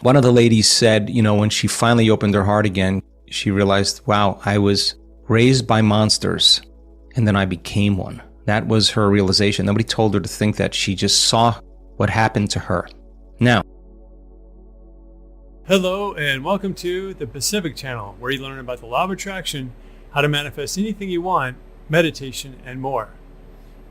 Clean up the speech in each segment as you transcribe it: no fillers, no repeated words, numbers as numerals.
One of the ladies said, when she finally opened her heart again, she realized, wow, I was raised by monsters, and then I became one. That was her realization. Nobody told her to think that. She just saw what happened to her. Now, hello and welcome to the Pacific Channel, where you learn about the law of attraction, how to manifest anything you want, meditation, and more.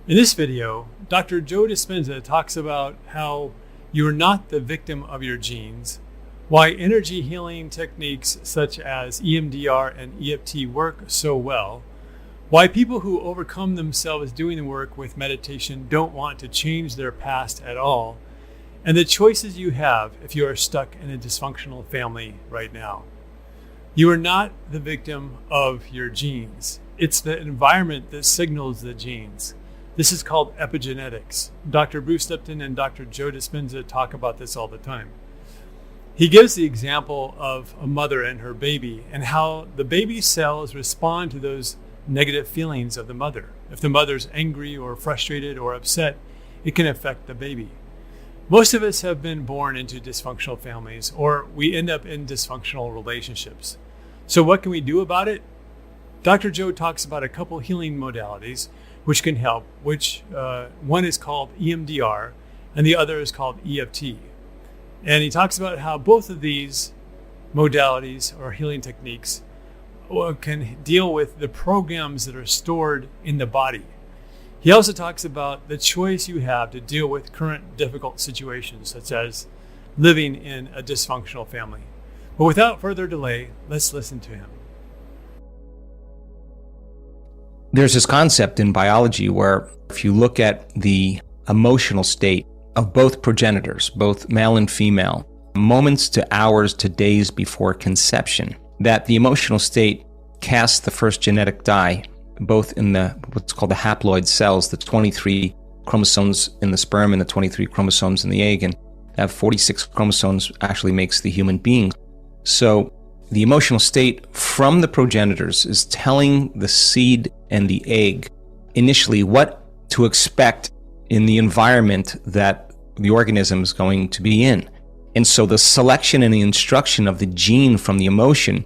In this video, Dr. Joe Dispenza talks about how you are not the victim of your genes, why energy healing techniques such as EMDR and EFT work so well, why people who overcome themselves doing the work with meditation don't want to change their past at all, and the choices you have if you are stuck in a dysfunctional family right now. You are not the victim of your genes. It's the environment that signals the genes. This is called epigenetics. Dr. Bruce Lipton and Dr. Joe Dispenza talk about this all the time. He gives the example of a mother and her baby and how the baby cells respond to those negative feelings of the mother. If the mother's angry or frustrated or upset, it can affect the baby. Most of us have been born into dysfunctional families, or we end up in dysfunctional relationships. So what can we do about it? Dr. Joe talks about a couple healing modalities which can help, one is called EMDR and the other is called EFT. And he talks about how both of these modalities or healing techniques can deal with the programs that are stored in the body. He also talks about the choice you have to deal with current difficult situations, such as living in a dysfunctional family. But without further delay, let's listen to him. there's this concept in biology where if you look at the emotional state of both progenitors, both male and female, moments to hours to days before conception, that the emotional state casts the first genetic die, both in the what's called the haploid cells, the 23 chromosomes in the sperm and the 23 chromosomes in the egg, and that 46 chromosomes actually makes the human being. So the emotional state from the progenitors is telling the seed and the egg initially what to expect in the environment that the organism is going to be in. And so the selection and the instruction of the gene from the emotion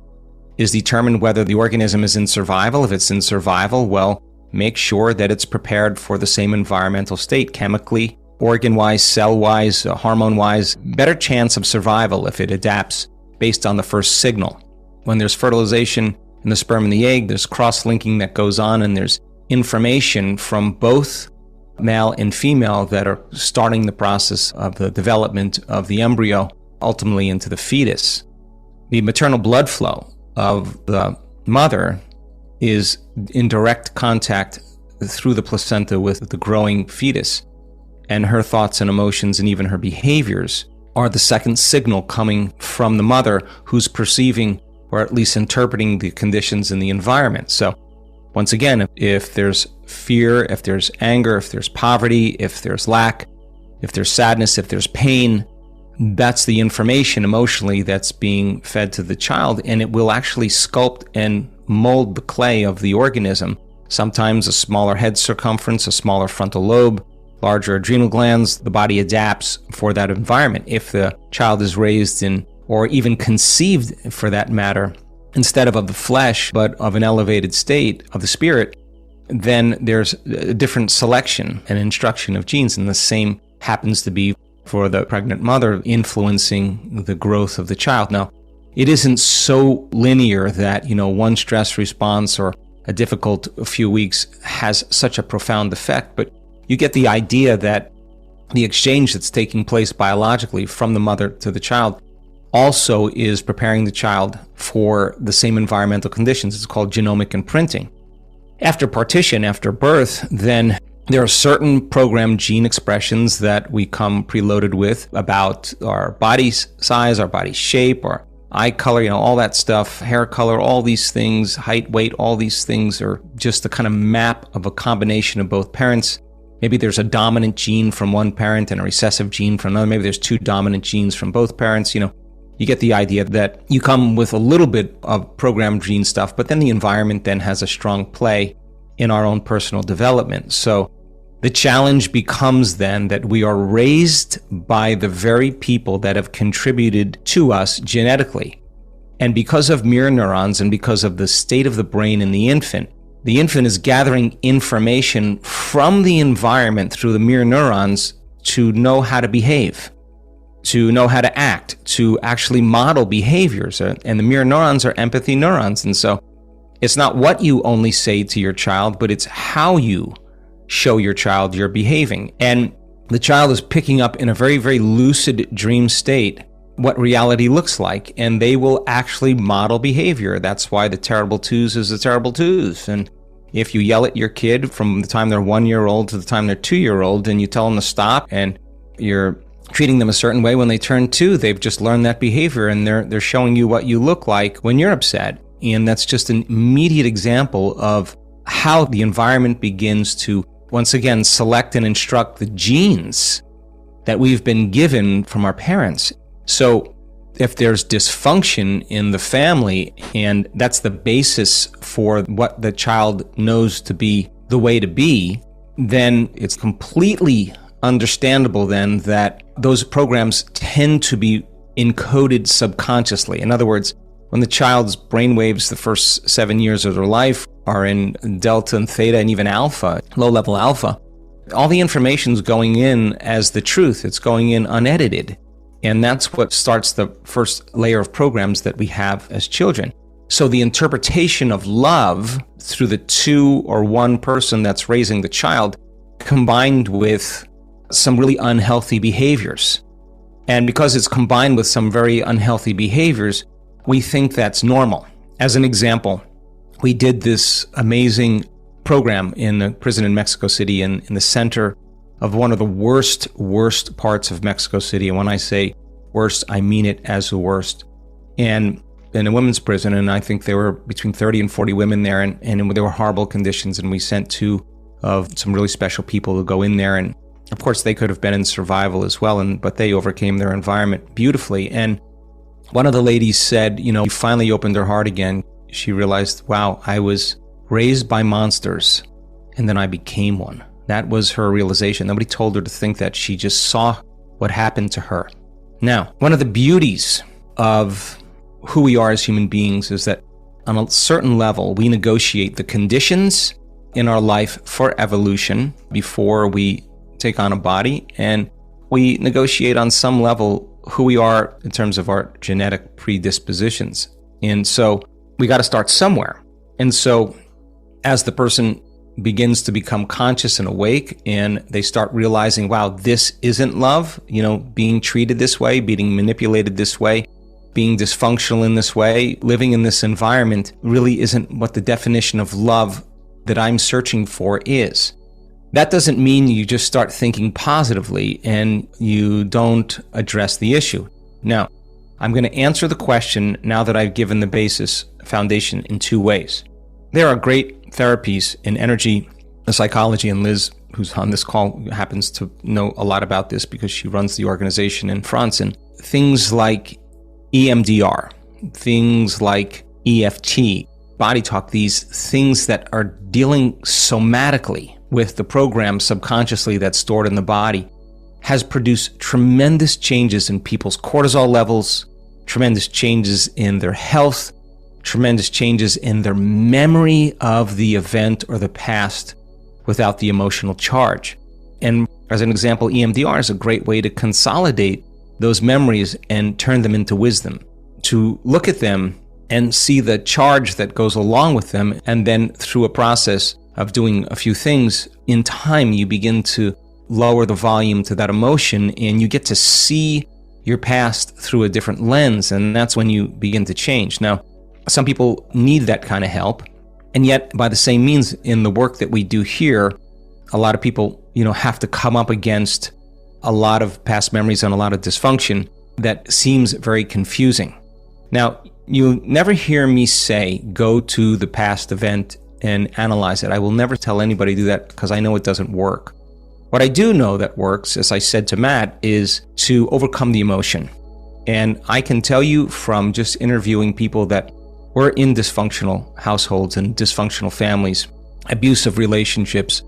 is determined whether the organism is in survival. If it's in survival, well, make sure that it's prepared for the same environmental state, chemically, organ-wise, cell-wise, hormone-wise. Better chance of survival if it adapts based on the first signal. When there's fertilization in the sperm and the egg, there's cross-linking that goes on, and there's information from both male and female that are starting the process of the development of the embryo, ultimately into the fetus. The maternal blood flow of the mother is in direct contact through the placenta with the growing fetus, and her thoughts and emotions and even her behaviors are the second signal coming from the mother, who's perceiving or at least interpreting the conditions in the environment. So once again, if there's fear, if there's anger, if there's poverty, if there's lack, if there's sadness, if there's pain, that's the information emotionally that's being fed to the child, and it will actually sculpt and mold the clay of the organism. Sometimes a smaller head circumference, a smaller frontal lobe, larger adrenal glands. The body adapts for that environment. If the child is raised in, or even conceived for that matter, instead of the flesh, but of an elevated state of the spirit, then there's a different selection and instruction of genes, and the same happens to be for the pregnant mother, influencing the growth of the child. Now, it isn't so linear that, one stress response or a difficult few weeks has such a profound effect, but you get the idea that the exchange that's taking place biologically from the mother to the child also is preparing the child for the same environmental conditions. It's called genomic imprinting. After partition, after birth, then there are certain programmed gene expressions that we come preloaded with about our body size, our body shape, our eye color, all that stuff, hair color, all these things, height, weight, all these things are just the kind of map of a combination of both parents. Maybe there's a dominant gene from one parent and a recessive gene from another. Maybe there's two dominant genes from both parents. You get the idea that you come with a little bit of programmed gene stuff, but then the environment then has a strong play in our own personal development. So The challenge becomes then that we are raised by the very people that have contributed to us genetically. And because of mirror neurons and because of the state of the brain in the infant is gathering information from the environment through the mirror neurons to know how to behave, to know how to act, to actually model behaviors. And the mirror neurons are empathy neurons. And so it's not what you only say to your child, but it's how you show your child you're behaving. And the child is picking up in a very, very lucid dream state what reality looks like, and they will actually model behavior. That's why the terrible twos is the terrible twos. And if you yell at your kid from the time they're 1 year old to the time they're 2 year old, and you tell them to stop, and you're treating them a certain way when they turn 2, they've just learned that behavior, and they're showing you what you look like when you're upset. And that's just an immediate example of how the environment begins to, once again, select and instruct the genes that we've been given from our parents. So if there's dysfunction in the family, and that's the basis for what the child knows to be the way to be, then it's completely understandable then that those programs tend to be encoded subconsciously. In other words, when the child's brainwaves the first 7 years of their life are in delta and theta and even alpha, low-level alpha, all the information's going in as the truth. It's going in unedited. And that's what starts the first layer of programs that we have as children. So the interpretation of love through the two or one person that's raising the child, combined with some really unhealthy behaviors. And because it's combined with some very unhealthy behaviors, we think that's normal. As an example, we did this amazing program in a prison in Mexico City in the center of one of the worst parts of Mexico City. And when I say worst, I mean it as the worst. And in a women's prison, and I think there were between 30 and 40 women there, and there were horrible conditions, and we sent two of some really special people to go in there, and of course they could have been in survival as well, but they overcame their environment beautifully. And one of the ladies said, she finally opened her heart again. She realized, wow, I was raised by monsters, and then I became one. That was her realization. Nobody told her to think that. She just saw what happened to her. Now, one of the beauties of who we are as human beings is that on a certain level, we negotiate the conditions in our life for evolution before we take on a body, and we negotiate on some level who we are in terms of our genetic predispositions. And so we got to start somewhere. And so as the person begins to become conscious and awake, and they start realizing, wow, this isn't love, being treated this way, being manipulated this way, being dysfunctional in this way, living in this environment really isn't what the definition of love that I'm searching for is. That doesn't mean you just start thinking positively and you don't address the issue. Now, I'm going to answer the question now that I've given the basis foundation in two ways. There are great therapies in energy psychology, and Liz, who's on this call, happens to know a lot about this because she runs the organization in France, and things like EMDR, things like EFT, body talk, these things that are dealing somatically with the program subconsciously that's stored in the body, has produced tremendous changes in people's cortisol levels, tremendous changes in their health, tremendous changes in their memory of the event or the past without the emotional charge. And as an example, EMDR is a great way to consolidate those memories and turn them into wisdom, to look at them and see the charge that goes along with them, and then through a process of doing a few things, in time you begin to lower the volume to that emotion, and you get to see your past through a different lens, and that's when you begin to change. Now, some people need that kind of help, and yet by the same means, in the work that we do here, a lot of people, have to come up against a lot of past memories and a lot of dysfunction that seems very confusing. Now, you never hear me say, go to the past event and analyze it. I will never tell anybody to do that because I know it doesn't work. What I do know that works, as I said to Matt, is to overcome the emotion. And I can tell you from just interviewing people that were in dysfunctional households and dysfunctional families, abusive relationships,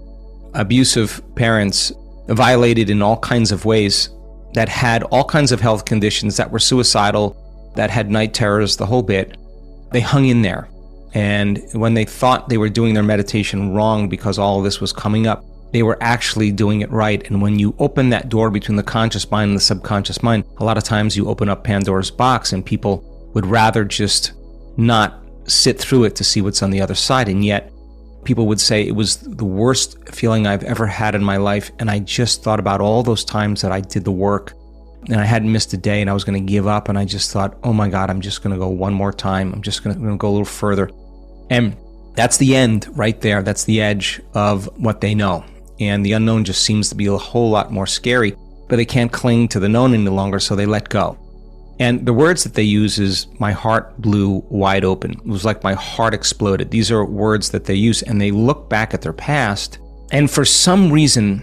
abusive parents, violated in all kinds of ways, that had all kinds of health conditions, that were suicidal, that had night terrors, the whole bit. They hung in there. And when they thought they were doing their meditation wrong because all of this was coming up, they were actually doing it right. And when you open that door between the conscious mind and the subconscious mind, a lot of times you open up Pandora's box, and people would rather just not sit through it to see what's on the other side. And yet people would say it was the worst feeling I've ever had in my life. And I just thought about all those times that I did the work and I hadn't missed a day and I was going to give up. And I just thought, oh my God, I'm just going to go one more time. I'm just going to go a little further. And that's the end right there. That's the edge of what they know. And the unknown just seems to be a whole lot more scary, but they can't cling to the known any longer, so they let go. And the words that they use is, my heart blew wide open. It was like my heart exploded. These are words that they use, and they look back at their past, and for some reason,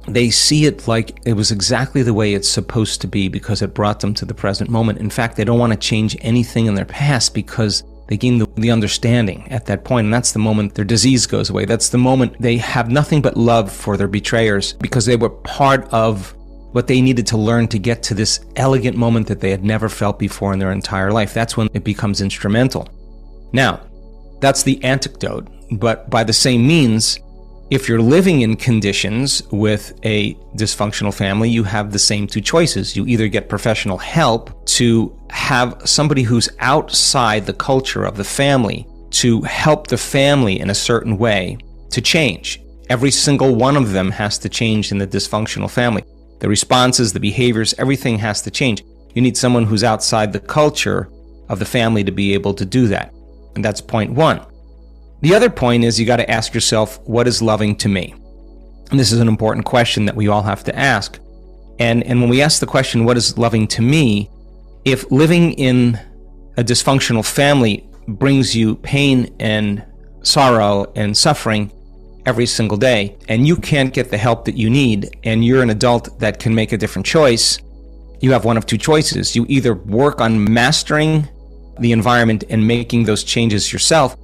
they see it like it was exactly the way it's supposed to be because it brought them to the present moment. In fact, they don't want to change anything in their past because they gain the understanding at that point, and that's the moment their disease goes away. That's the moment they have nothing but love for their betrayers because they were part of what they needed to learn to get to this elegant moment that they had never felt before in their entire life. That's when it becomes instrumental. Now, that's the antidote, but by the same means, if you're living in conditions with a dysfunctional family, you have the same two choices. You either get professional help to have somebody who's outside the culture of the family to help the family in a certain way to change. Every single one of them has to change in the dysfunctional family. The responses, the behaviors, everything has to change. You need someone who's outside the culture of the family to be able to do that. And that's point one. The other point is you got to ask yourself, what is loving to me? And this is an important question that we all have to ask. And when we ask the question, what is loving to me? If living in a dysfunctional family brings you pain and sorrow and suffering every single day, and you can't get the help that you need, and you're an adult that can make a different choice, you have one of two choices. You either work on mastering the environment and making those changes yourself,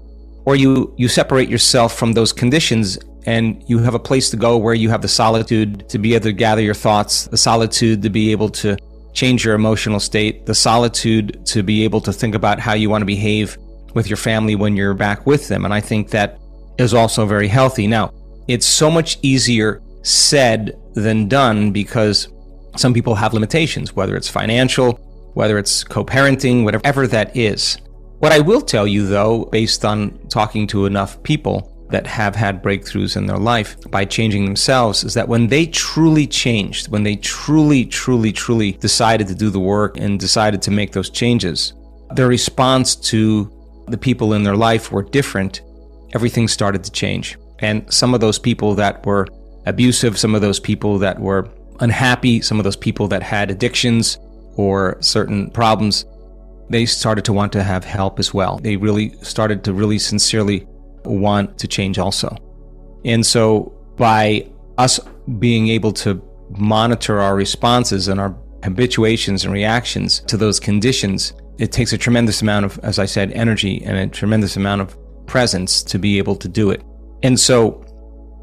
or you separate yourself from those conditions and you have a place to go where you have the solitude to be able to gather your thoughts, the solitude to be able to change your emotional state, the solitude to be able to think about how you want to behave with your family when you're back with them. And I think that is also very healthy. Now, it's so much easier said than done because some people have limitations, whether it's financial, whether it's co-parenting, whatever that is. What I will tell you, though, based on talking to enough people that have had breakthroughs in their life by changing themselves, is that when they truly changed, when they truly decided to do the work and decided to make those changes, their response to the people in their life were different. Everything started to change. And some of those people that were abusive, some of those people that were unhappy, some of those people that had addictions or certain problems, they started to want to have help as well. They really started to really sincerely want to change also. And so by us being able to monitor our responses and our habituations and reactions to those conditions, it takes a tremendous amount of, as I said, energy and a tremendous amount of presence to be able to do it. And so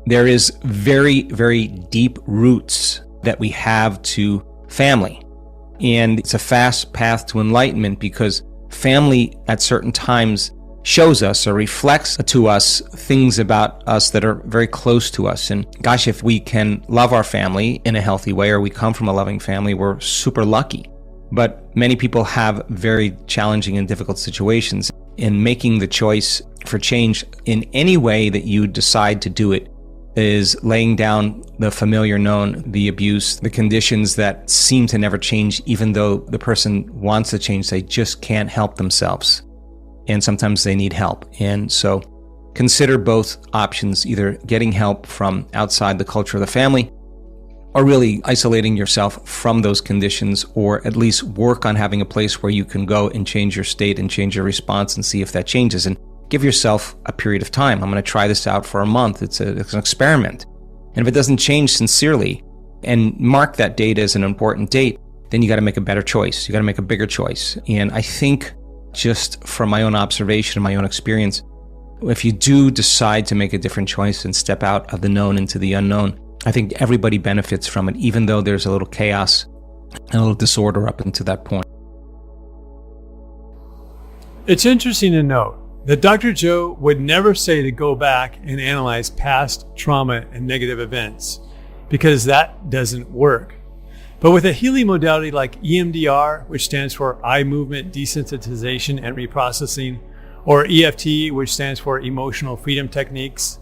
there is very, very deep roots that we have to family. And it's a fast path to enlightenment because family at certain times shows us or reflects to us things about us that are very close to us. And gosh, if we can love our family in a healthy way, or we come from a loving family, we're super lucky. But many people have very challenging and difficult situations. In making the choice for change in any way that you decide to do it is laying down the familiar known, the abuse, the conditions that seem to never change, even though the person wants to change, they just can't help themselves. And sometimes they need help. And so consider both options, either getting help from outside the culture of the family or really isolating yourself from those conditions, or at least work on having a place where you can go and change your state and change your response and see if that changes. And give yourself a period of time. I'm going to try this out for a month. It's an experiment. And if it doesn't change sincerely, and mark that date as an important date, then you got to make a better choice. You got to make a bigger choice. And I think just from my own observation and my own experience, if you do decide to make a different choice and step out of the known into the unknown, I think everybody benefits from it, even though there's a little chaos and a little disorder up until that point. It's interesting to note that Dr. Joe would never say to go back and analyze past trauma and negative events, because that doesn't work. But with a healing modality like EMDR, which stands for eye movement desensitization and reprocessing, or EFT, which stands for emotional freedom techniques,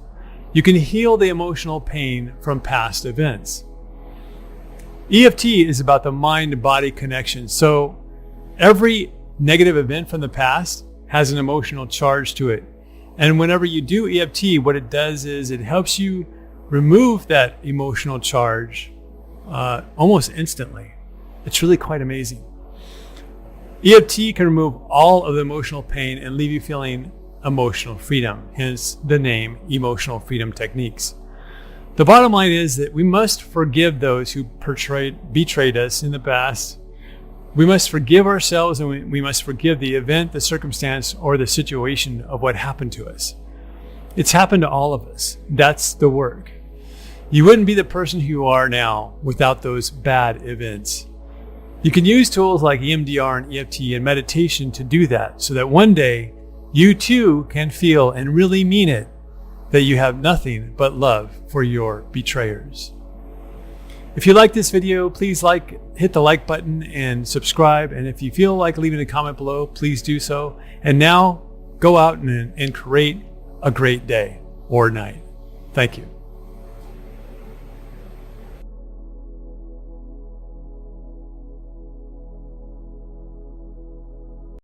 you can heal the emotional pain from past events. EFT is about the mind-body connection. So every negative event from the past has an emotional charge to it. And whenever you do EFT, what it does is it helps you remove that emotional charge almost instantly. It's really quite amazing. EFT can remove all of the emotional pain and leave you feeling emotional freedom, hence the name Emotional Freedom Techniques. The bottom line is that we must forgive those who betrayed us in the past. We must forgive ourselves, and we must forgive the event, the circumstance, or the situation of what happened to us. It's happened to all of us. That's the work. You wouldn't be the person who you are now without those bad events. You can use tools like EMDR and EFT and meditation to do that, so that one day you too can feel and really mean it that you have nothing but love for your betrayers. If you like this video, please hit the like button and subscribe. And if you feel like leaving a comment below, please do so. And now go out and create a great day or night. Thank you.